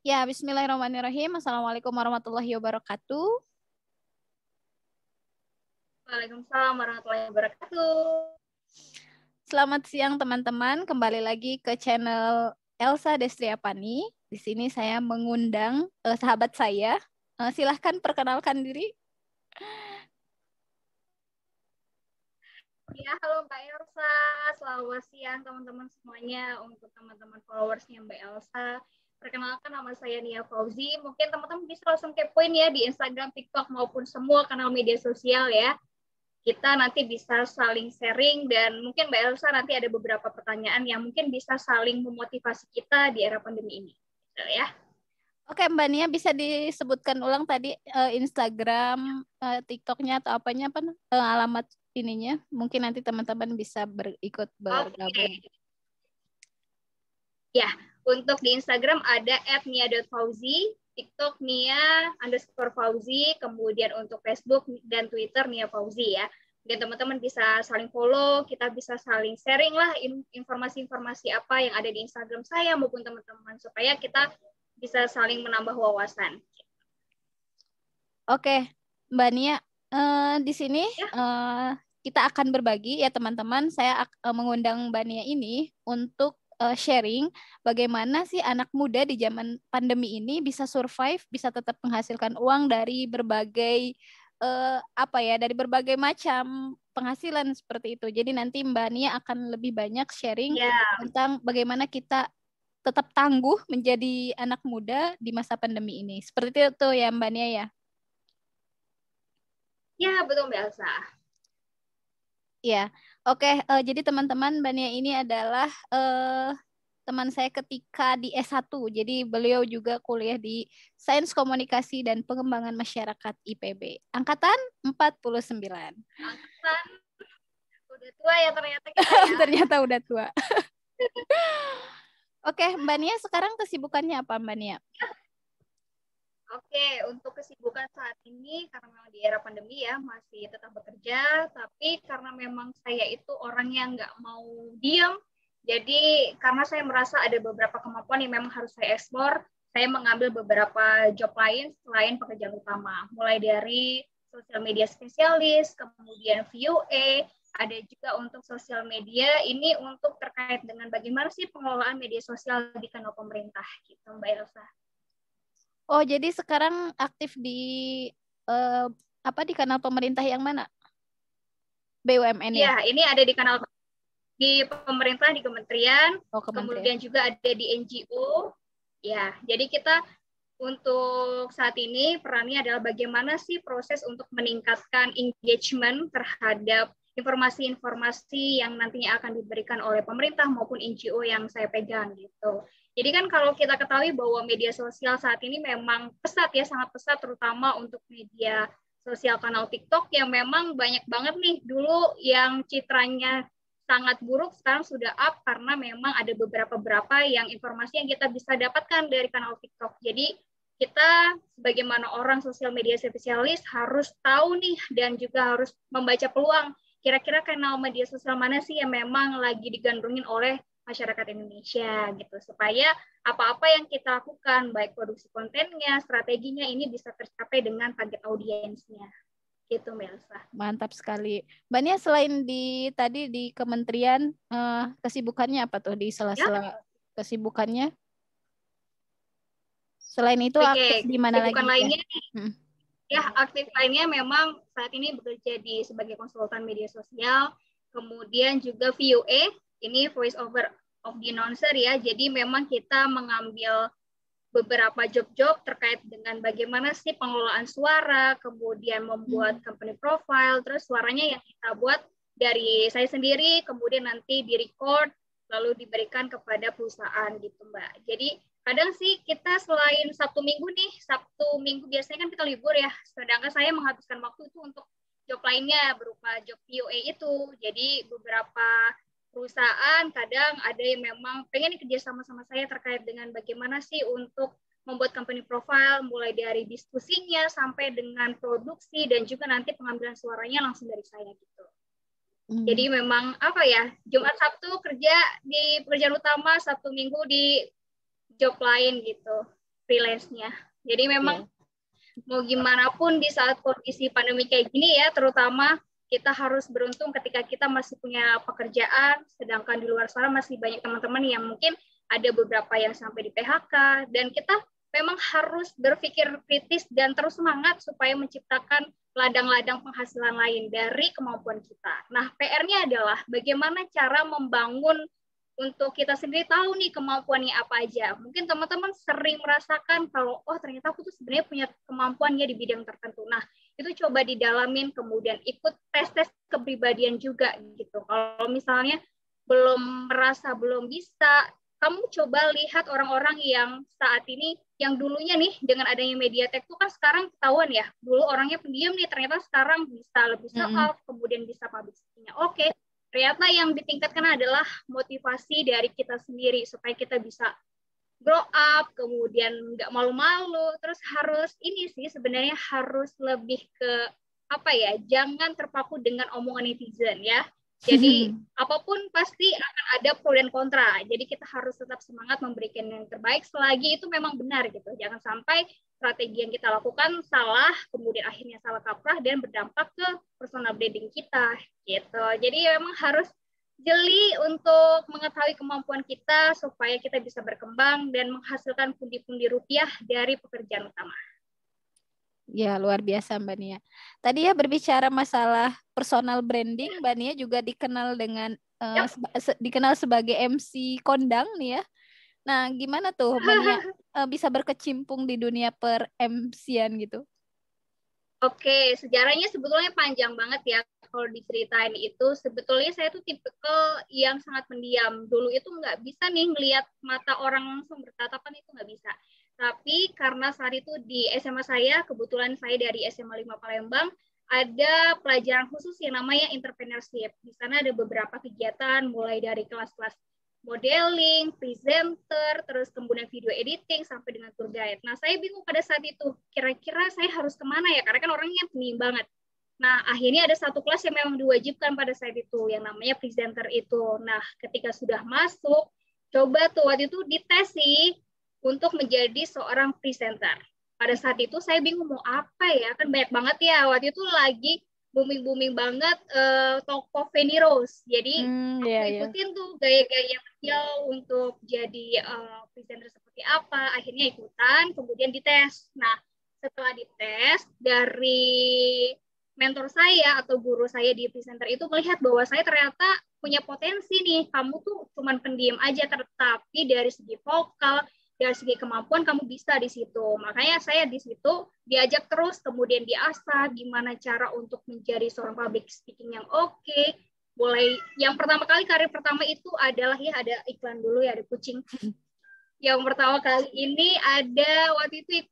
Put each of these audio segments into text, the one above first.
Ya, bismillahirrahmanirrahim. Assalamualaikum warahmatullahi wabarakatuh. Waalaikumsalam warahmatullahi wabarakatuh. Selamat siang teman-teman. Kembali lagi ke channel Elsa Destriapani. Di sini saya mengundang sahabat saya. Silahkan perkenalkan diri. Ya, halo Mbak Elsa. Selamat siang teman-teman semuanya. Untuk teman-teman followersnya Mbak Elsa, perkenalkan nama saya Nia Fauzi. Mungkin teman-teman bisa langsung kepoin ya di Instagram, TikTok maupun semua kanal media sosial ya. Kita nanti bisa saling sharing dan mungkin Mbak Elsa nanti ada beberapa pertanyaan yang mungkin bisa saling memotivasi kita di era pandemi ini. Gitu ya. Oke, Mbak Nia, bisa disebutkan ulang tadi Instagram, TikToknya atau apanya, alamat ininya. Mungkin nanti teman-teman bisa ikut bergabung. Oke. Ya, untuk di Instagram ada @nia.fauzi, TikTok Nia_Fauzi, kemudian untuk Facebook dan Twitter Nia Fauzi ya. Dan teman-teman bisa saling follow, kita bisa saling sharing lah informasi-informasi apa yang ada di Instagram saya maupun teman-teman supaya kita bisa saling menambah wawasan. Oke, Mbak Nia, di sini Ya. kita akan berbagi ya teman-teman. Saya mengundang Mbak Nia ini untuk sharing bagaimana sih anak muda di zaman pandemi ini bisa survive, bisa tetap menghasilkan uang dari berbagai dari berbagai macam penghasilan seperti itu. Jadi nanti Mbak Nia akan lebih banyak sharing Ya. tentang bagaimana kita tetap tangguh menjadi anak muda di masa pandemi ini. Seperti itu ya Mbak Nia ya. Ya, betul Mbak Elsa. Ya, oke. Jadi teman-teman, Mbak Nia ini adalah teman saya ketika di S1. Jadi beliau juga kuliah di Sains Komunikasi dan Pengembangan Masyarakat IPB. Angkatan 49. Angkatan udah tua ya ternyata kita ya. Ternyata udah tua. Oke, Mbak Nia sekarang kesibukannya apa Mbak Nia? Oke, untuk kesibukan saat ini karena memang di era pandemi ya masih tetap bekerja, tapi karena memang saya itu orang yang nggak mau diam, jadi karena saya merasa ada beberapa kemampuan yang memang harus saya eksplor, saya mengambil beberapa job lain selain pekerjaan utama, mulai dari sosial media spesialis, kemudian VUA, ada juga untuk sosial media ini untuk terkait dengan bagaimana sih pengelolaan media sosial di kanal pemerintah gitu, Mbak Elsa. Oh, jadi sekarang aktif di di kanal pemerintah yang mana? BUMN ya? Iya, ini ada di kanal di pemerintah, di kementerian, Oh, kementerian. kemudian juga ada di NGO. Ya, jadi kita untuk saat ini perannya adalah bagaimana sih proses untuk meningkatkan engagement terhadap informasi-informasi yang nantinya akan diberikan oleh pemerintah maupun NGO yang saya pegang gitu. Jadi kan kalau kita ketahui bahwa media sosial saat ini memang pesat ya, sangat pesat terutama untuk media sosial kanal TikTok yang memang banyak banget nih dulu yang citranya sangat buruk sekarang sudah up karena memang ada beberapa yang informasi yang kita bisa dapatkan dari kanal TikTok. Jadi kita sebagaimana orang sosial media spesialis harus tahu nih dan juga harus membaca peluang kira-kira kanal media sosial mana sih yang memang lagi digandrungin oleh masyarakat Indonesia gitu supaya apa-apa yang kita lakukan baik produksi kontennya, strateginya ini bisa tercapai dengan target audiensnya. Gitu Mbak Elsa. Mantap sekali. Mbak Nia selain tadi di kementerian kesibukannya apa tuh di sela-sela kesibukannya? Selain itu aktif di mana lagi? Kesibukan lainnya ya? Ya, aktif lainnya memang saat ini bekerja sebagai konsultan media sosial, kemudian juga VOA, ini voice over of the announcer ya. Jadi memang kita mengambil beberapa job-job terkait dengan bagaimana sih pengelolaan suara, kemudian membuat company profile, terus suaranya yang kita buat dari saya sendiri, kemudian nanti di-record, lalu diberikan kepada perusahaan gitu Mbak. Jadi kadang sih kita selain Sabtu Minggu nih, Sabtu Minggu biasanya kan kita libur ya, sedangkan saya menghabiskan waktu itu untuk job lainnya berupa job POA itu. Jadi beberapa perusahaan kadang ada yang memang pengen kerja sama saya terkait dengan bagaimana sih untuk membuat company profile mulai dari diskusinya sampai dengan produksi dan juga nanti pengambilan suaranya langsung dari saya gitu. Jadi memang apa ya, Jumat Sabtu kerja di pekerjaan utama, Sabtu Minggu di job lain gitu. freelance-nya. Jadi memang mau gimana pun di saat kondisi pandemi kayak gini ya, terutama kita harus beruntung ketika kita masih punya pekerjaan, sedangkan di luar sana masih banyak teman-teman yang mungkin ada beberapa yang sampai di PHK, dan kita memang harus berpikir kritis dan terus semangat supaya menciptakan ladang-ladang penghasilan lain dari kemampuan kita. Nah, PR-nya adalah bagaimana cara membangun untuk kita sendiri tahu nih kemampuannya apa aja. Mungkin teman-teman sering merasakan kalau, oh ternyata aku tuh sebenarnya punya kemampuannya di bidang tertentu. Nah, itu coba didalamin, kemudian ikut tes-tes kepribadian juga gitu. Kalau misalnya belum merasa belum bisa, kamu coba lihat orang-orang yang saat ini, yang dulunya nih dengan adanya Mediatek tuh kan sekarang ketahuan ya, dulu orangnya pendiam nih, ternyata sekarang bisa lebih show off, kemudian bisa public speaking-nya oke. Ternyata yang ditingkatkan adalah motivasi dari kita sendiri supaya kita bisa grow up, kemudian nggak malu-malu, terus harus ini sih sebenarnya harus lebih ke apa ya, jangan terpaku dengan omongan netizen ya. Jadi apapun pasti akan ada pro dan kontra. Jadi kita harus tetap semangat memberikan yang terbaik selagi itu memang benar gitu. Jangan sampai strategi yang kita lakukan salah, kemudian akhirnya salah kaprah dan berdampak ke personal branding kita gitu. Jadi memang harus jeli untuk mengetahui kemampuan kita supaya kita bisa berkembang dan menghasilkan pundi-pundi rupiah dari pekerjaan utama. Ya, luar biasa Mbak Nia. Tadi ya berbicara masalah personal branding, Mbak Nia juga dikenal dengan dikenal sebagai MC kondang nih ya. Nah, gimana tuh Mbak Nia bisa berkecimpung di dunia per MC-an gitu? Oke, sejarahnya sebetulnya panjang banget ya. Kalau diceritain itu, sebetulnya saya tuh tipikal yang sangat pendiam. Dulu itu nggak bisa nih ngelihat mata orang langsung bertatapan, itu nggak bisa. Tapi karena saat itu di SMA saya, kebetulan saya dari SMA 5 Palembang, ada pelajaran khusus yang namanya entrepreneurship. Di sana ada beberapa kegiatan, mulai dari kelas-kelas modeling, presenter, terus kemudian video editing, sampai dengan tour guide. Nah, saya bingung pada saat itu, kira-kira saya harus kemana ya? Karena kan orangnya pendiam banget. Nah, akhirnya ada satu kelas yang memang diwajibkan pada saat itu, yang namanya presenter itu. Nah, ketika sudah masuk, coba tuh waktu itu dites sih, untuk menjadi seorang presenter. Pada saat itu saya bingung mau apa ya, kan banyak banget ya, waktu itu lagi booming banget tokoh Feni Rose. Jadi aku ikutin tuh gaya-gaya dia untuk jadi presenter seperti apa. Akhirnya ikutan, kemudian dites. Nah, setelah dites, dari mentor saya atau guru saya di presenter itu melihat bahwa saya ternyata punya potensi nih. Kamu tuh cuman pendiam aja, tetapi dari segi vokal, dari segi kemampuan kamu bisa di situ. Makanya saya di situ diajak terus, kemudian diasah gimana cara untuk menjadi seorang public speaking yang oke. Mulai yang pertama kali, karir pertama itu adalah ya, ada iklan dulu ya, ada kucing. Yang pertama kali ini ada waktu itu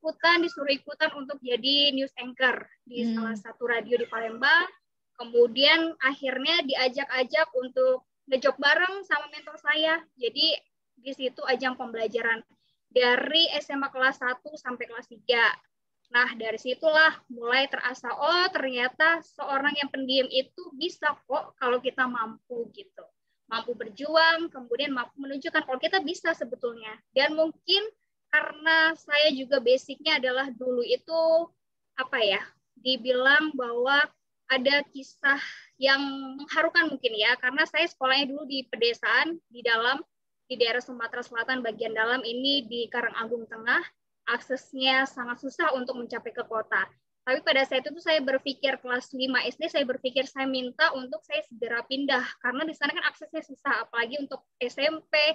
disuruh ikutan untuk jadi news anchor di salah satu radio di Palembang. Kemudian akhirnya diajak-ajak untuk ngejob bareng sama mentor saya. Jadi di situ ajang pembelajaran dari SMA kelas 1 sampai kelas 3. Nah, dari situlah mulai terasa, oh ternyata seorang yang pendiam itu bisa kok kalau kita mampu gitu. Mampu berjuang, kemudian mampu menunjukkan kalau kita bisa sebetulnya. Dan mungkin karena saya juga basicnya adalah dulu itu, apa ya, dibilang bahwa ada kisah yang mengharukan mungkin ya, karena saya sekolahnya dulu di pedesaan, di daerah Sumatera Selatan bagian dalam ini di Karangagung Tengah, aksesnya sangat susah untuk mencapai ke kota. Tapi pada saat itu saya berpikir kelas 5 SD, saya berpikir saya minta untuk saya segera pindah, karena di sana kan aksesnya susah, apalagi untuk SMP,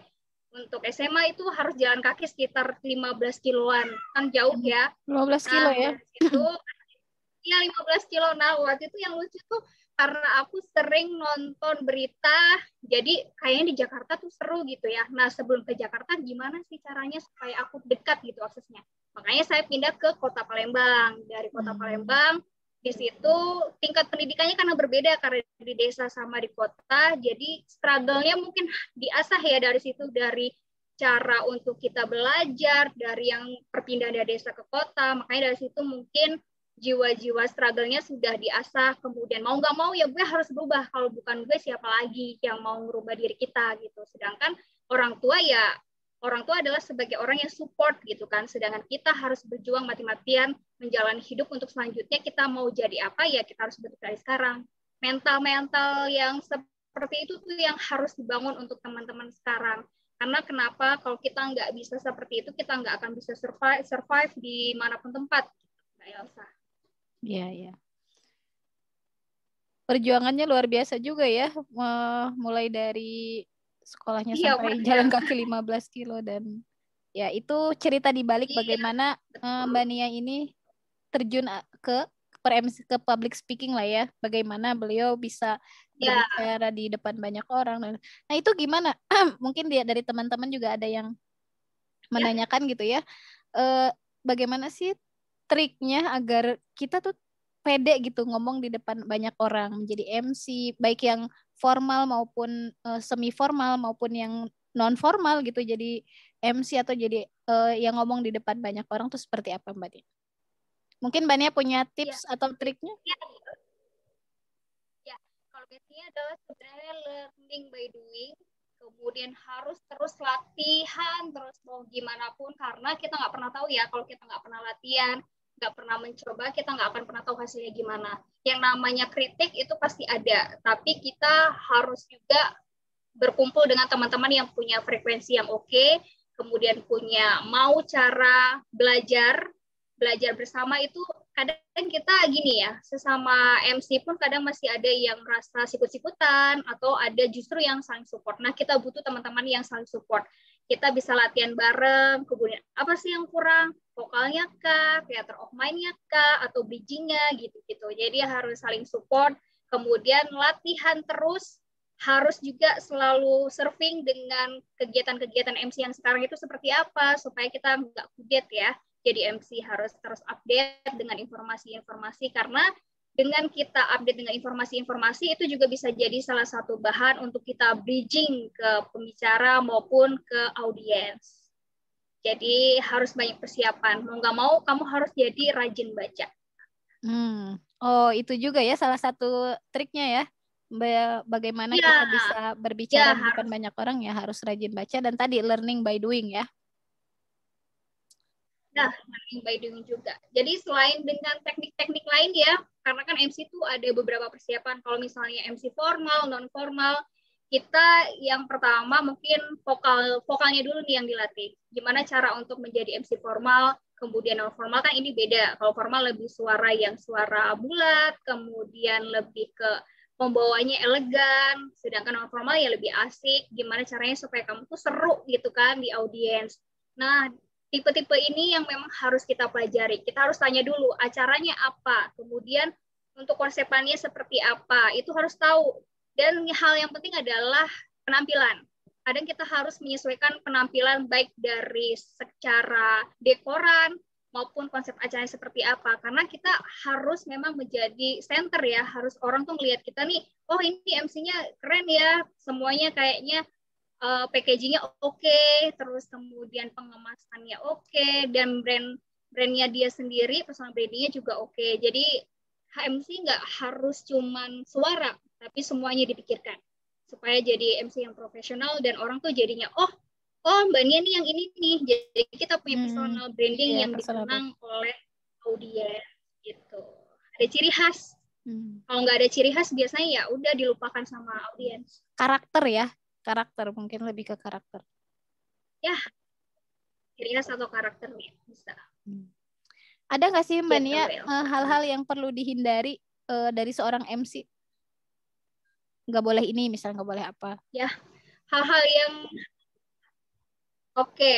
untuk SMA itu harus jalan kaki sekitar 15 kiloan, kan jauh ya. 15 kilo ya? Itu, ya 15 kilo. Nah, waktu itu yang lucu tuh, karena aku sering nonton berita, jadi kayaknya di Jakarta tuh seru gitu ya. Nah, sebelum ke Jakarta, gimana sih caranya supaya aku dekat gitu aksesnya. Makanya saya pindah ke Kota Palembang. Dari Kota Palembang, di situ tingkat pendidikannya karena berbeda, karena di desa sama di kota, jadi struggle-nya mungkin diasah ya dari situ, dari cara untuk kita belajar, dari yang perpindahan dari desa ke kota. Makanya dari situ mungkin jiwa-jiwa struggle-nya sudah diasah, kemudian mau nggak mau ya gue harus berubah, kalau bukan gue siapa lagi yang mau merubah diri kita gitu. Sedangkan orang tua ya Orang tua adalah sebagai orang yang support gitu kan, sedangkan kita harus berjuang mati-matian menjalani hidup untuk selanjutnya kita mau jadi apa ya kita harus bentuk dari sekarang. Mental-mental yang seperti itu tuh yang harus dibangun untuk teman-teman sekarang. Karena kenapa kalau kita nggak bisa seperti itu kita nggak akan bisa survive di manapun tempat, Mbak Elsa. Iya, iya. Perjuangannya luar biasa juga ya, mulai dari sekolahnya sampai jalan kaki 15 kilo dan ya itu cerita di balik bagaimana Mbak Nia ini terjun ke public speaking lah ya, bagaimana beliau bisa berbicara di depan banyak orang. Nah itu gimana? Mungkin dari teman-teman juga ada yang menanyakan gitu ya, bagaimana sih triknya agar kita tuh pede gitu ngomong di depan banyak orang, menjadi MC baik yang formal maupun semi formal maupun yang non formal gitu, jadi MC atau jadi yang ngomong di depan banyak orang tuh seperti apa Mbak Nia? Mungkin Mbak Nia punya tips atau triknya? Ya, kalau biasanya adalah sebenarnya learning by doing, kemudian harus terus latihan, terus mau gimana pun, karena kita nggak pernah tahu ya, kalau kita nggak pernah latihan, nggak pernah mencoba, kita nggak akan pernah tahu hasilnya gimana. Yang namanya kritik itu pasti ada, tapi kita harus juga berkumpul dengan teman-teman yang punya frekuensi yang oke, kemudian punya mau cara belajar bersama itu. Kadang kita gini ya, sesama MC pun kadang masih ada yang merasa sikut-sikutan atau ada justru yang saling support. Nah, kita butuh teman-teman yang saling support. Kita bisa latihan bareng, kemudian apa sih yang kurang? Vokalnya kah, theater of mind-nya kah, atau bridging-nya gitu-gitu. Jadi harus saling support, kemudian latihan terus, harus juga selalu surfing dengan kegiatan-kegiatan MC yang sekarang itu seperti apa, supaya kita nggak kudet ya. Jadi MC harus terus update dengan informasi-informasi, karena dengan kita update dengan informasi-informasi itu juga bisa jadi salah satu bahan untuk kita bridging ke pembicara maupun ke audiens. Jadi harus banyak persiapan. Mau nggak mau kamu harus jadi rajin baca. Oh itu juga ya salah satu triknya ya. Bagaimana kita bisa berbicara di depan banyak orang ya harus rajin baca, dan tadi learning by doing ya. Nah, learning by doing juga. Jadi selain dengan teknik-teknik lain ya, karena kan MC itu ada beberapa persiapan. Kalau misalnya MC formal, non formal, kita yang pertama mungkin vokalnya dulu nih yang dilatih. Gimana cara untuk menjadi MC formal, kemudian non formal kan ini beda. Kalau formal lebih suara bulat, kemudian lebih ke pembawanya elegan, sedangkan non formal ya lebih asik. Gimana caranya supaya kamu tuh seru gitu kan di audiens. Nah, tipe-tipe ini yang memang harus kita pelajari. Kita harus tanya dulu acaranya apa, kemudian untuk konsepannya seperti apa, itu harus tahu. Dan hal yang penting adalah penampilan. Kadang kita harus menyesuaikan penampilan baik dari secara dekoran maupun konsep acaranya seperti apa. Karena kita harus memang menjadi center ya, harus orang tuh melihat kita nih, oh ini MC-nya keren ya, semuanya kayaknya packagingnya oke, terus kemudian pengemasannya oke, dan brandnya dia sendiri, personal brandingnya juga oke. Jadi MC nggak harus cuman suara, tapi semuanya dipikirkan supaya jadi MC yang profesional dan orang tuh jadinya oh Mbak Nia nih yang ini nih. Jadi kita punya personal branding yang dikenang oleh audiens gitu. Ada ciri khas. Kalau nggak ada ciri khas biasanya ya udah dilupakan sama audiens. Karakter ya. Karakter, mungkin lebih ke karakter. Ya, ciri khas atau karakter nih, bisa. Ada nggak sih Mbak Nia hal-hal yang perlu dihindari dari seorang MC? Nggak boleh ini, misalnya nggak boleh apa? Ya, hal-hal yang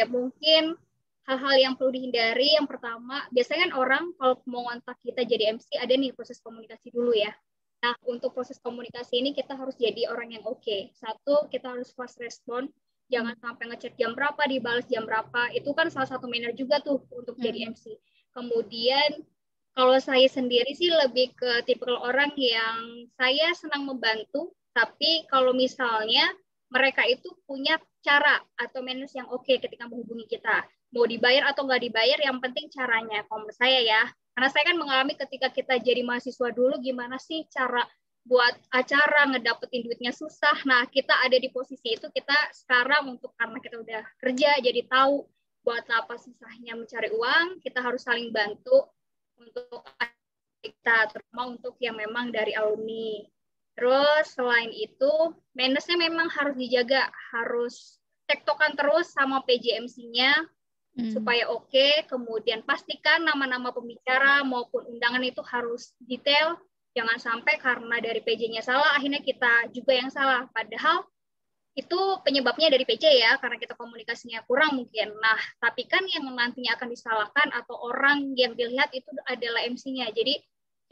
mungkin hal-hal yang perlu dihindari. Yang pertama, biasanya kan orang kalau mau ngontak kita jadi MC, ada nih proses komunikasi dulu ya. Nah, untuk proses komunikasi ini kita harus jadi orang yang oke. Satu, kita harus fast respon. Jangan sampai ngechat jam berapa, dibalas jam berapa. Itu kan salah satu manner juga tuh untuk jadi MC. Kemudian, kalau saya sendiri sih lebih ke tipe orang yang saya senang membantu, tapi kalau misalnya mereka itu punya cara atau manner yang oke ketika menghubungi kita. Mau dibayar atau nggak dibayar, yang penting caranya. Kalau menurut saya ya, karena saya kan mengalami ketika kita jadi mahasiswa dulu, gimana sih cara buat acara, ngedapetin duitnya susah. Nah, kita ada di posisi itu, kita sekarang karena kita udah kerja, jadi tahu buat apa susahnya mencari uang, kita harus saling bantu untuk kita, terutama untuk yang memang dari alumni. Terus selain itu, manage-nya memang harus dijaga, harus tektokan terus sama PJMC-nya, supaya oke. Kemudian pastikan nama-nama pembicara maupun undangan itu harus detail. Jangan sampai karena dari PJ-nya salah, akhirnya kita juga yang salah. Padahal itu penyebabnya dari PJ ya, karena kita komunikasinya kurang mungkin. Nah, tapi kan yang nantinya akan disalahkan atau orang yang dilihat itu adalah MC-nya. Jadi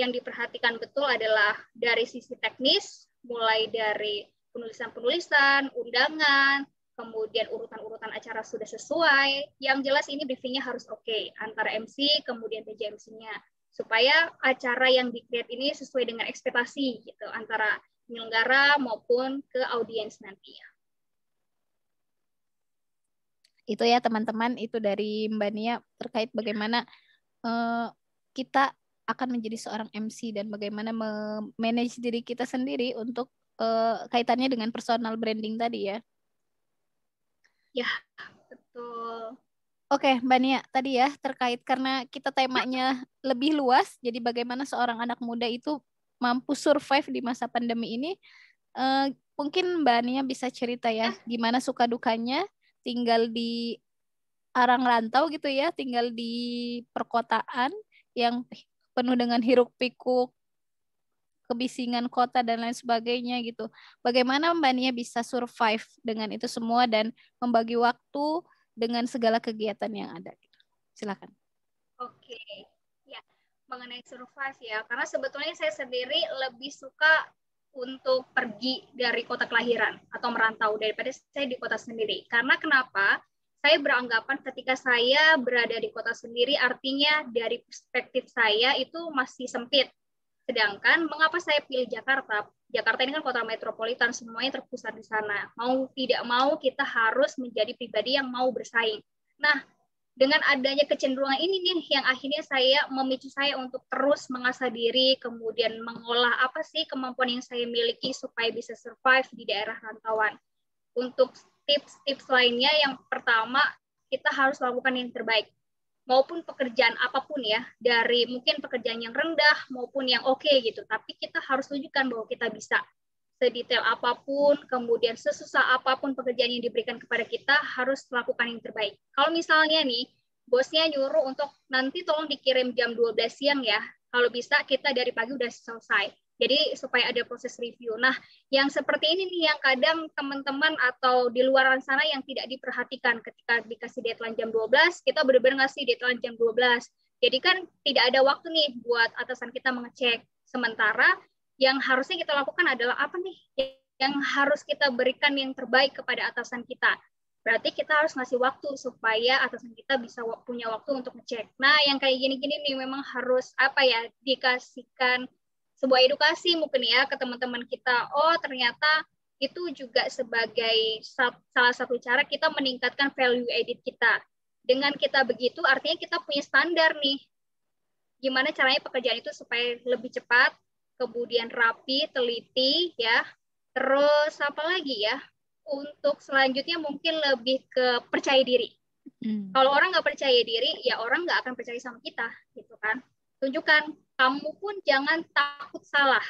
yang diperhatikan betul adalah dari sisi teknis, mulai dari penulisan-penulisan, undangan, kemudian urutan-urutan acara sudah sesuai. Yang jelas ini briefingnya harus oke antara MC kemudian PJ MC-nya, supaya acara yang di-create ini sesuai dengan ekspektasi gitu antara penyelenggara maupun ke audiens nantinya. Itu ya teman-teman, itu dari Mbak Nia terkait bagaimana kita akan menjadi seorang MC dan bagaimana memanage diri kita sendiri untuk kaitannya dengan personal branding tadi ya. Ya, betul. Oke, Mbak Nia, tadi ya terkait karena kita temanya lebih luas, jadi bagaimana seorang anak muda itu mampu survive di masa pandemi ini. Mungkin Mbak Nia bisa cerita ya, gimana suka dukanya tinggal di arang rantau gitu ya, tinggal di perkotaan yang penuh dengan hiruk pikuk, kebisingan kota dan lain sebagainya gitu. Bagaimana Mbak Nia bisa survive dengan itu semua dan membagi waktu dengan segala kegiatan yang ada? Silakan. Oke, ya mengenai survive ya, karena sebetulnya saya sendiri lebih suka untuk pergi dari kota kelahiran atau merantau daripada saya di kota sendiri. Karena kenapa? Saya beranggapan ketika saya berada di kota sendiri, artinya dari perspektif saya itu masih sempit. Sedangkan mengapa saya pilih Jakarta? Jakarta ini kan kota metropolitan, semuanya terpusat di sana. Mau tidak mau kita harus menjadi pribadi yang mau bersaing. Nah, dengan adanya kecenderungan ini nih yang akhirnya memicu saya untuk terus mengasah diri, kemudian mengolah apa sih kemampuan yang saya miliki supaya bisa survive di daerah rantauan. Untuk tips-tips lainnya, yang pertama, kita harus lakukan yang terbaik. Maupun pekerjaan apapun ya, dari mungkin pekerjaan yang rendah maupun yang oke gitu, tapi kita harus tunjukkan bahwa kita bisa. Sedetail apapun, kemudian sesusah apapun pekerjaan yang diberikan kepada kita, harus lakukan yang terbaik. Kalau misalnya nih, bosnya nyuruh untuk nanti tolong dikirim jam 12 siang ya, kalau bisa kita dari pagi udah selesai. Jadi supaya ada proses review. Nah, yang seperti ini nih yang kadang teman-teman atau di luar sana yang tidak diperhatikan ketika dikasih deadline jam 12, kita benar-benar ngasih deadline jam 12. Jadi kan tidak ada waktu nih buat atasan kita mengecek. Sementara yang harusnya kita lakukan adalah apa nih yang harus kita berikan yang terbaik kepada atasan kita. Berarti kita harus ngasih waktu supaya atasan kita bisa punya waktu untuk ngecek. Nah, yang kayak gini-gini nih memang harus dikasihkan sebuah edukasi mungkin ya ke teman-teman kita. Oh, ternyata itu juga sebagai salah satu cara kita meningkatkan value added kita. Dengan kita begitu, artinya kita punya standar nih. Gimana caranya pekerjaan itu supaya lebih cepat, kemudian rapi, teliti, ya. Terus apa lagi ya? Untuk selanjutnya mungkin lebih ke percaya diri. Kalau orang nggak percaya diri, ya orang nggak akan percaya sama kita, gitu kan. Tunjukkan, kamu pun jangan takut salah.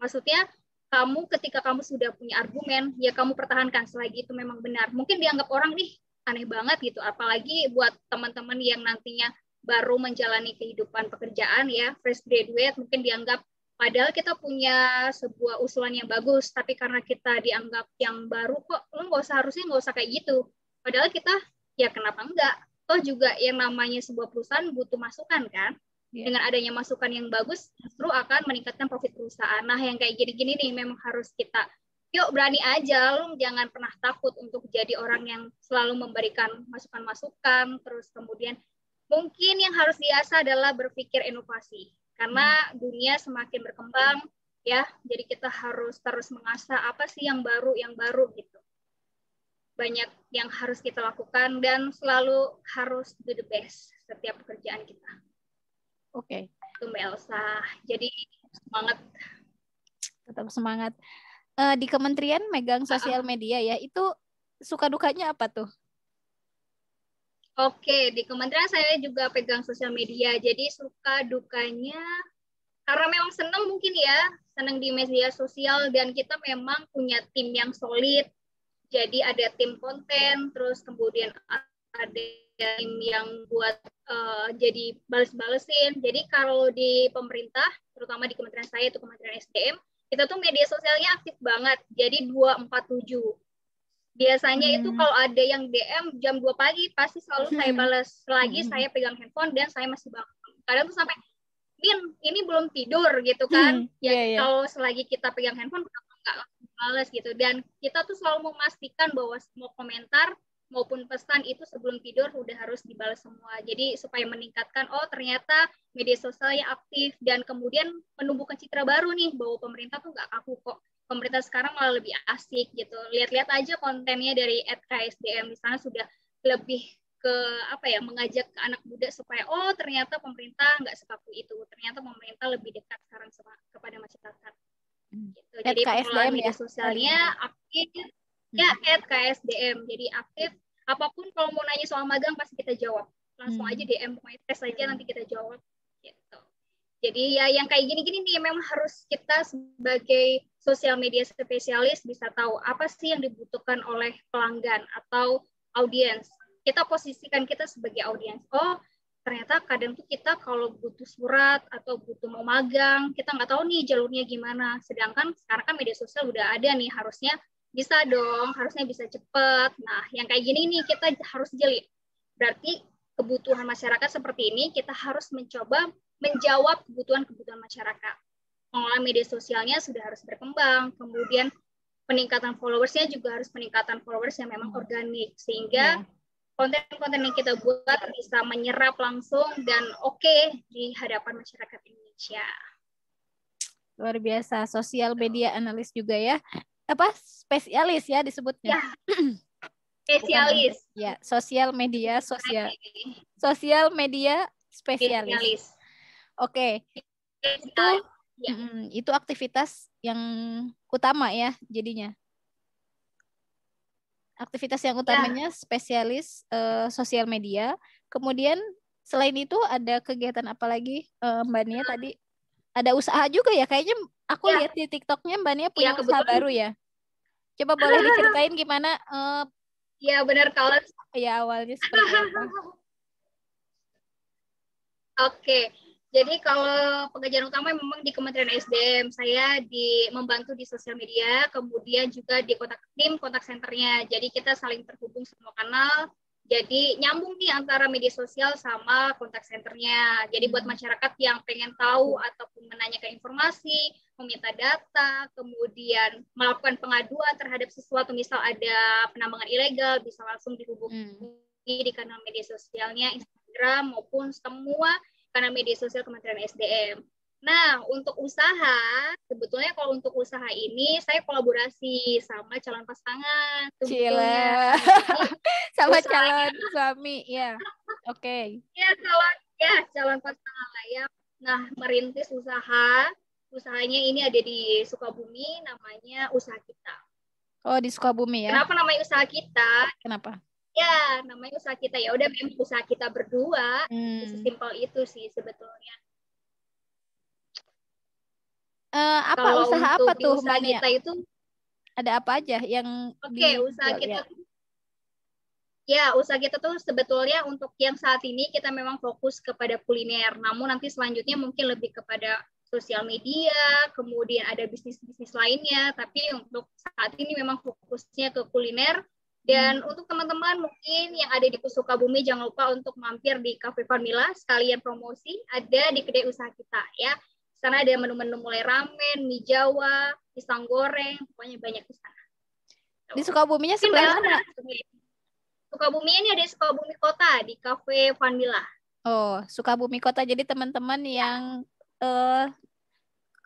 Maksudnya, kamu ketika kamu sudah punya argumen, ya kamu pertahankan selagi itu memang benar. Mungkin dianggap orang nih aneh banget gitu, apalagi buat teman-teman yang nantinya baru menjalani kehidupan pekerjaan ya, fresh graduate, mungkin dianggap padahal kita punya sebuah usulan yang bagus, tapi karena kita dianggap yang baru kok, lo harusnya nggak usah kayak gitu. Padahal kita, ya kenapa enggak? Toh juga yang namanya sebuah perusahaan butuh masukan kan? Dengan adanya masukan yang bagus, justru akan meningkatkan profit perusahaan. Nah, yang kayak gini-gini nih memang harus kita, yuk berani aja, lu jangan pernah takut untuk jadi orang yang selalu memberikan masukan-masukan, terus kemudian mungkin yang harus diasah adalah berpikir inovasi. Karena dunia semakin berkembang, ya, jadi kita harus terus mengasah apa sih yang baru gitu. Banyak yang harus kita lakukan dan selalu harus do the best setiap pekerjaan kita. Oke. Itu Mbak Elsa. Jadi semangat. Tetap semangat. Di kementerian megang sosial media ya, itu suka dukanya apa tuh? Oke, di kementerian saya juga pegang sosial media. Jadi suka dukanya karena memang senang mungkin ya, senang di media sosial dan kita memang punya tim yang solid. Jadi ada tim konten, terus kemudian ada tim yang buat jadi bales-balesin. Jadi kalau di pemerintah, terutama di kementerian saya itu Kementerian SDM, kita tuh media sosialnya aktif banget. Jadi 247. Biasanya itu kalau ada yang DM jam 2 pagi pasti selalu saya balas. Selagi saya pegang handphone dan saya masih bangun. Kadang tuh sampai, Min, ini belum tidur gitu kan. Kalau selagi kita pegang handphone nggak langsung balas gitu. Dan kita tuh selalu memastikan bahwa semua komentar maupun pesan itu sebelum tidur udah harus dibalas semua. Jadi supaya meningkatkan, oh ternyata media sosialnya aktif dan kemudian menumbuhkan citra baru nih bahwa pemerintah tuh nggak kaku kok. Pemerintah sekarang malah lebih asik gitu. Lihat-lihat aja kontennya dari @ksdm di sana sudah lebih ke apa ya, mengajak ke anak muda supaya oh ternyata pemerintah nggak sekaku itu, ternyata pemerintah lebih dekat sekarang kepada masyarakat. Gitu. Jadi pengelolaan media sosialnya aktif ya @ksdm, jadi aktif. Apapun kalau mau nanya soal magang pasti kita jawab, langsung aja DM, pokoknya tes aja nanti kita jawab gitu. Jadi ya yang kayak gini-gini nih memang harus kita sebagai sosial media spesialis bisa tahu apa sih yang dibutuhkan oleh pelanggan atau audiens. Kita posisikan kita sebagai audiens. Oh, ternyata kadang tuh kita kalau butuh surat atau butuh mau magang, kita nggak tahu nih jalurnya gimana. Sedangkan sekarang kan media sosial udah ada nih, harusnya bisa dong, harusnya bisa cepet. Nah, yang kayak gini nih kita harus jeli. Berarti kebutuhan masyarakat seperti ini kita harus mencoba menjawab kebutuhan-kebutuhan masyarakat. Pengelolaan media sosialnya sudah harus berkembang, kemudian peningkatan followersnya juga harus peningkatan followers yang memang organik, sehingga konten-konten yang kita buat bisa menyerap langsung dan oke di hadapan masyarakat Indonesia. Luar biasa, sosial media analis juga ya. Apa? Spesialis ya disebutnya. Ya. Spesialis. Ya, sosial media spesialis. Oke. Itu aktivitas yang utama ya jadinya. Aktivitas yang utamanya spesialis sosial media. Kemudian selain itu ada kegiatan apa lagi Mbak Nia tadi? Ada usaha juga ya? Kayaknya aku lihat di TikToknya Mbak Nia punya usaha baru ya. Coba boleh diceritain gimana? Ya benar kalau ya awalnya seperti apa? Oke. Jadi kalau pekerjaan utama memang di Kementerian SDM, saya membantu di sosial media, kemudian juga di kontak centernya. Jadi kita saling terhubung semua kanal. Jadi nyambung nih antara media sosial sama kontak centernya. Jadi buat masyarakat yang pengen tahu ataupun menanyakan informasi, meminta data, kemudian melakukan pengaduan terhadap sesuatu, misal ada penambangan ilegal, bisa langsung dihubungi di kanal media sosialnya, Instagram maupun semua karena media sosial Kementerian SDM. Nah, untuk usaha, sebetulnya kalau untuk usaha ini saya kolaborasi sama calon pasangan. Cila. Sama calon suami, ya. Oke. Ya, calon pasangan lah ya. Nah, merintis usahanya ini ada di Sukabumi, namanya Usaha Kita. Oh, di Sukabumi ya. Kenapa namanya Usaha Kita? Kenapa? Ya, namanya Usaha Kita. Ya udah, memang usaha kita berdua. Sesimpel itu sih sebetulnya. Apa kalau usaha apa tuh Mbak Nia? Kita itu ada apa aja yang usaha kita usaha kita tuh sebetulnya untuk yang saat ini kita memang fokus kepada kuliner, namun nanti selanjutnya mungkin lebih kepada sosial media, kemudian ada bisnis-bisnis lainnya, tapi untuk saat ini memang fokusnya ke kuliner. Dan untuk teman-teman mungkin yang ada di Sukabumi, jangan lupa untuk mampir di Cafe Vanilla, sekalian promosi, ada di kedai usaha kita ya. Sana ada menu-menu mulai ramen, mie Jawa, pisang goreng, pokoknya banyak di sana. Di Sukabuminya sebelah mana? Sukabumi ini ada di Sukabumi Kota, di Cafe Vanilla. Oh, Sukabumi Kota. Jadi teman-teman yang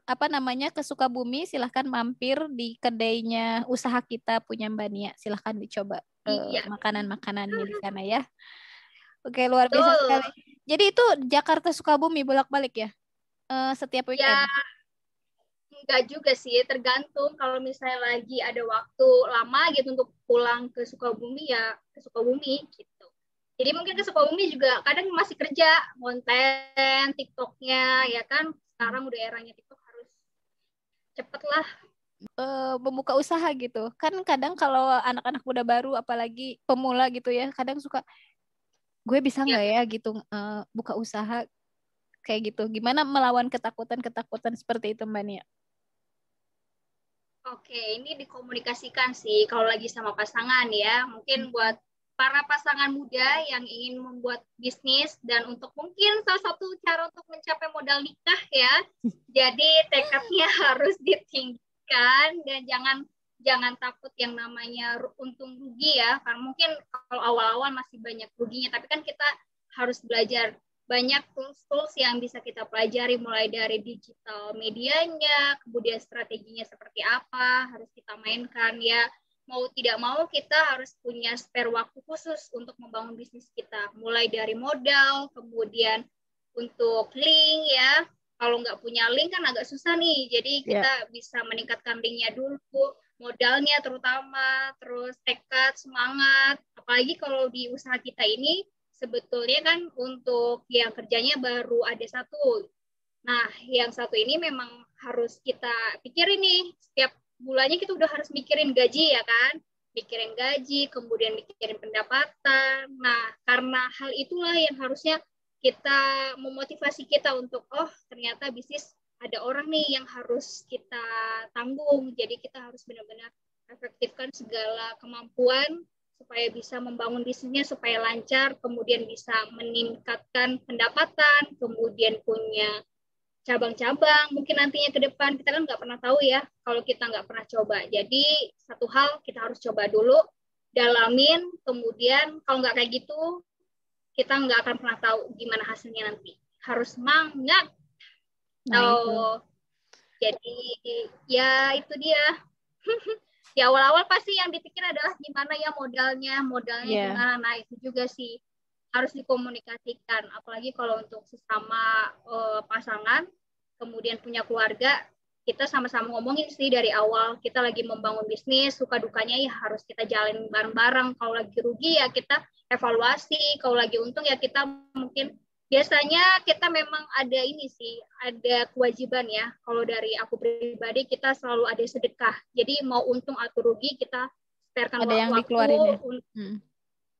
ke Sukabumi, silahkan mampir di kedainya usaha kita punya Mbak Nia. Silahkan dicoba makanan-makanannya di sana ya. Oke, luar biasa sekali. Jadi itu Jakarta Sukabumi bolak-balik ya? Setiap weekend? Ya, Enggak juga sih, tergantung. Kalau misalnya lagi ada waktu lama gitu untuk pulang ke Sukabumi, ya ke Sukabumi gitu. Jadi mungkin ke Sukabumi juga kadang masih kerja konten TikToknya, ya kan. Sekarang udah eranya TikTok, harus cepet lah. Membuka usaha gitu. Kan kadang kalau anak-anak muda baru apalagi pemula gitu ya, kadang suka gue bisa Ya, nggak ya gitu buka usaha kayak gitu. Gimana melawan ketakutan-ketakutan seperti itu Mbak Nia? oke, ini dikomunikasikan sih kalau lagi sama pasangan ya. Mungkin buat para pasangan muda yang ingin membuat bisnis, dan untuk mungkin salah satu cara untuk mencapai modal nikah ya. Jadi tekadnya harus ditinggikan, dan jangan takut yang namanya untung rugi ya. Karena mungkin kalau awal-awal masih banyak ruginya, tapi kan kita harus belajar banyak tools-tools yang bisa kita pelajari, mulai dari digital medianya, kemudian strateginya seperti apa, harus kita mainkan ya. Mau tidak mau kita harus punya spare waktu khusus untuk membangun bisnis kita. Mulai dari modal, kemudian untuk link ya. Kalau nggak punya link kan agak susah nih, jadi Ya. kita bisa meningkatkan linknya dulu, modalnya terutama, terus tekad, semangat. Apalagi kalau di usaha kita ini, sebetulnya kan untuk yang kerjanya baru ada satu. Nah, yang satu ini memang harus kita pikirin nih. Setiap bulannya kita udah harus mikirin gaji ya kan. Mikirin gaji, kemudian mikirin pendapatan. Nah, karena hal itulah yang harusnya kita memotivasi kita untuk, oh ternyata bisnis ada orang nih yang harus kita tanggung. Jadi kita harus benar-benar efektifkan segala kemampuan supaya bisa membangun bisnisnya supaya lancar, kemudian bisa meningkatkan pendapatan, kemudian punya cabang-cabang mungkin nantinya ke depan. Kita kan nggak pernah tahu ya kalau kita nggak pernah coba. Jadi satu hal kita harus coba dulu, dalamin, kemudian kalau nggak kayak gitu kita nggak akan pernah tahu gimana hasilnya nanti. Harus semangat. Nah itu. Jadi ya itu dia. Di awal-awal pasti yang dipikir adalah gimana ya modalnya Ya. gimana. Nah itu juga sih harus dikomunikasikan, apalagi kalau untuk sesama pasangan, kemudian punya keluarga, kita sama-sama ngomongin sih dari awal. Kita lagi membangun bisnis, suka dukanya ya harus kita jalin bareng-bareng. Kalau lagi rugi ya kita evaluasi, kalau lagi untung ya kita mungkin, biasanya kita memang ada ini sih, ada kewajiban ya. Kalau dari aku pribadi, kita selalu ada sedekah. Jadi mau untung atau rugi, kita sparekan Ada yang waktu, dikeluarin ya.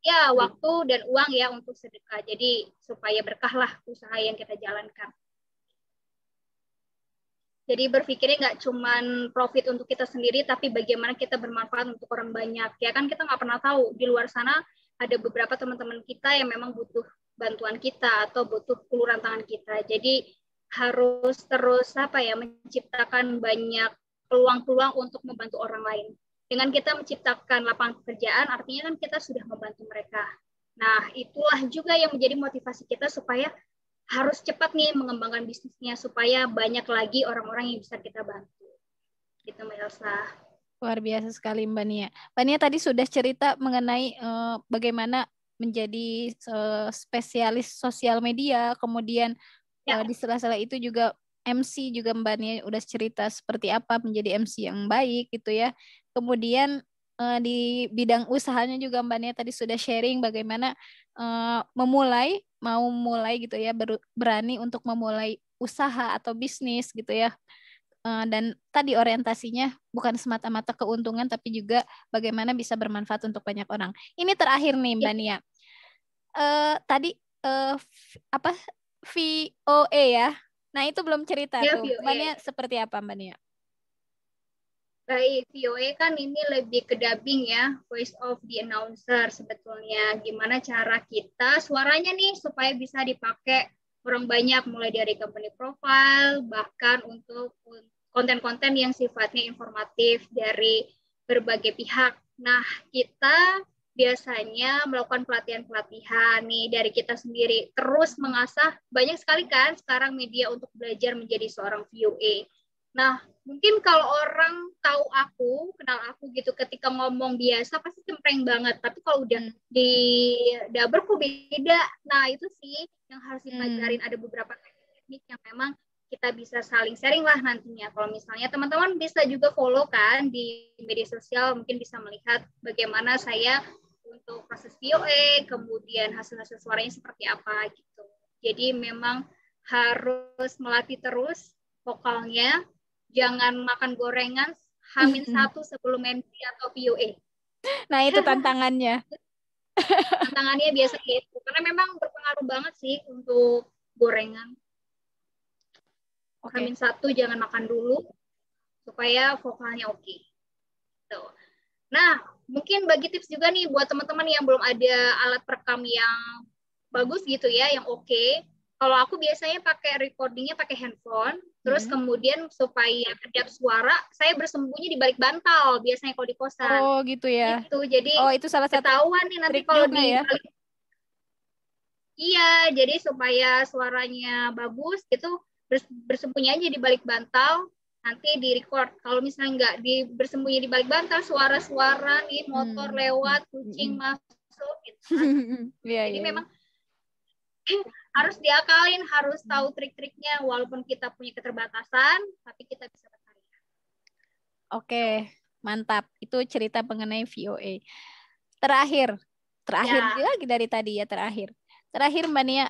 ya waktu dan uang ya untuk sedekah. Jadi supaya berkah lah usaha yang kita jalankan. Jadi berpikirnya nggak cuman profit untuk kita sendiri, tapi bagaimana kita bermanfaat untuk orang banyak. Ya kan kita nggak pernah tahu, di luar sana ada beberapa teman-teman kita yang memang butuh bantuan kita atau butuh uluran tangan kita. Jadi harus terus menciptakan banyak peluang-peluang untuk membantu orang lain. Dengan kita menciptakan lapangan pekerjaan, artinya kan kita sudah membantu mereka. Nah, itulah juga yang menjadi motivasi kita supaya harus cepat nih mengembangkan bisnisnya supaya banyak lagi orang-orang yang bisa kita bantu. Gitu Mbak Elsa. Luar biasa sekali Mbak Nia. Mbak Nia tadi sudah cerita mengenai bagaimana menjadi spesialis sosial media, kemudian di sela-sela itu juga MC juga Mbak Nia udah cerita seperti apa menjadi MC yang baik gitu ya. Kemudian di bidang usahanya juga Mbak Nia tadi sudah sharing bagaimana mau mulai gitu ya, berani untuk memulai usaha atau bisnis gitu ya. Dan tadi orientasinya bukan semata-mata keuntungan tapi juga bagaimana bisa bermanfaat untuk banyak orang. Ini terakhir nih Mbak Nia. Tadi apa VOA ya. Nah, itu belum cerita Ya, tuh. VOA. Mbak Nia seperti apa Mbak Nia? Baik, VOA kan ini lebih ke dubbing ya, voice of the announcer sebetulnya. Gimana cara kita suaranya nih supaya bisa dipakai orang banyak, mulai dari company profile, bahkan untuk konten-konten yang sifatnya informatif dari berbagai pihak. Nah, kita biasanya melakukan pelatihan-pelatihan nih dari kita sendiri, terus mengasah. Banyak sekali kan sekarang media untuk belajar menjadi seorang VOA. Nah, mungkin kalau orang tahu aku, kenal aku gitu, ketika ngomong biasa pasti cempreng banget. Tapi kalau udah di dubber kok beda. Nah, itu sih yang harus dipelajarin. Ada beberapa teknik yang memang kita bisa saling sharing lah nantinya. Kalau misalnya teman-teman bisa juga follow kan di media sosial, mungkin bisa melihat bagaimana saya untuk proses VOA, kemudian hasil-hasil suaranya seperti apa gitu. Jadi memang harus melatih terus vokalnya, jangan makan gorengan Hamin satu sebelum MC atau VOA. Nah itu tantangannya. Tantangannya biasa gitu, karena memang berpengaruh banget sih untuk gorengan. Hamin satu jangan makan dulu supaya vokalnya oke. Tuh. Nah, mungkin bagi tips juga nih buat teman-teman yang belum ada alat perekam yang bagus gitu ya, yang oke. Kalau aku biasanya pakai recordingnya pakai handphone, terus kemudian supaya kedap suara, saya bersembunyi di balik bantal biasanya kalau di kosan. Oh gitu ya. Gitu. Jadi itu salah satu ketahuan nih nanti kalau di ya. Iya, jadi supaya suaranya bagus gitu bersembunyi aja di balik bantal, nanti di record. Kalau misalnya nggak bersembunyi di balik bantal, suara-suara nih motor lewat, kucing masuk gitu. Jadi memang harus diakalin, harus tahu trik-triknya, walaupun kita punya keterbatasan, tapi kita bisa berkarya. Oke, mantap. Itu cerita mengenai VOA. Terakhir ya. Lagi dari tadi ya terakhir Mbak Nia,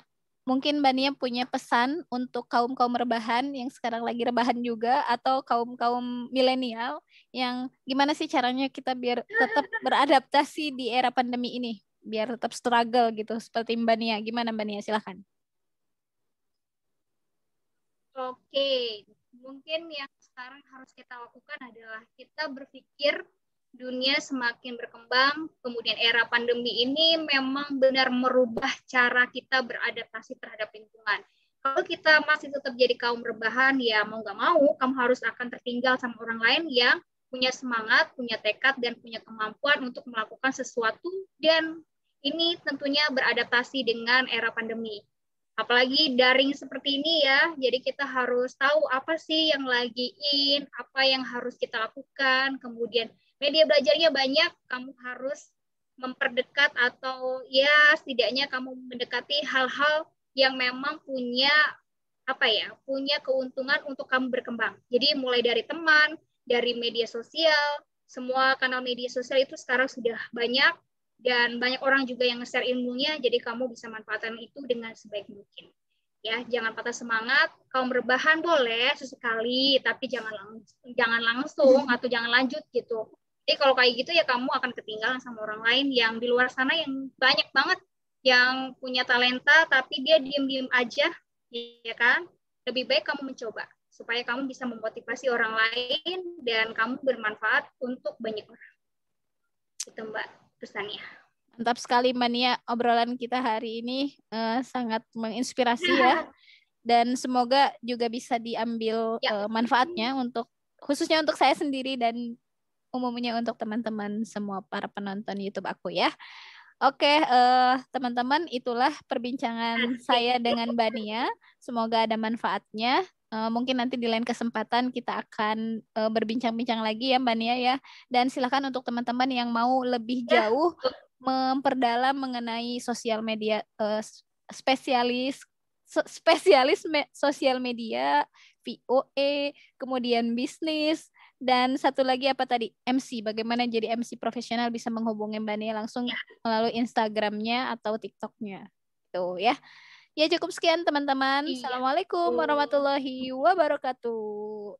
mungkin Mbak Nia punya pesan untuk kaum-kaum rebahan yang sekarang lagi rebahan juga, atau kaum-kaum milenial yang gimana sih caranya kita biar tetap beradaptasi di era pandemi ini, biar tetap struggle gitu seperti Mbak Nia. Gimana Mbak Nia? Silahkan. Oke, mungkin yang sekarang harus kita lakukan adalah kita berpikir dunia semakin berkembang, kemudian era pandemi ini memang benar merubah cara kita beradaptasi terhadap lingkungan. Kalau kita masih tetap jadi kaum rebahan, ya mau nggak mau, kamu harus akan tertinggal sama orang lain yang punya semangat, punya tekad, dan punya kemampuan untuk melakukan sesuatu, dan ini tentunya beradaptasi dengan era pandemi. Apalagi daring seperti ini ya, jadi kita harus tahu apa sih yang lagi in, apa yang harus kita lakukan, kemudian media belajarnya banyak, kamu harus memperdekat atau ya setidaknya kamu mendekati hal-hal yang memang punya punya keuntungan untuk kamu berkembang. Jadi mulai dari teman, dari media sosial, semua kanal media sosial itu sekarang sudah banyak, dan banyak orang juga yang nge-share ilmunya, jadi kamu bisa manfaatkan itu dengan sebaik mungkin. Ya, jangan patah semangat. Kaum rebahan boleh sesekali, tapi jangan langsung atau jangan lanjut gitu. Jadi kalau kayak gitu ya kamu akan ketinggalan sama orang lain yang di luar sana yang banyak banget yang punya talenta, tapi dia diem-diem aja, ya kan? Lebih baik kamu mencoba supaya kamu bisa memotivasi orang lain dan kamu bermanfaat untuk banyak orang. Itu Mbak pesannya. Mantap sekali Mbak Nia, obrolan kita hari ini sangat menginspirasi ya, dan semoga juga bisa diambil manfaatnya untuk khususnya untuk saya sendiri dan umumnya untuk teman-teman semua para penonton YouTube aku ya. Oke, teman-teman, itulah perbincangan saya dengan Mbak Nia. Semoga ada manfaatnya. Mungkin nanti di lain kesempatan kita akan berbincang-bincang lagi ya Mbak Nia ya. Dan silakan untuk teman-teman yang mau lebih jauh memperdalam mengenai sosial media, spesialis sosial media, VOA, kemudian bisnis, dan satu lagi apa tadi? MC. Bagaimana jadi MC profesional, bisa menghubungi Mbak Nia langsung melalui Instagramnya atau TikToknya. Tuh ya. Ya cukup sekian teman-teman. Assalamualaikum warahmatullahi wabarakatuh.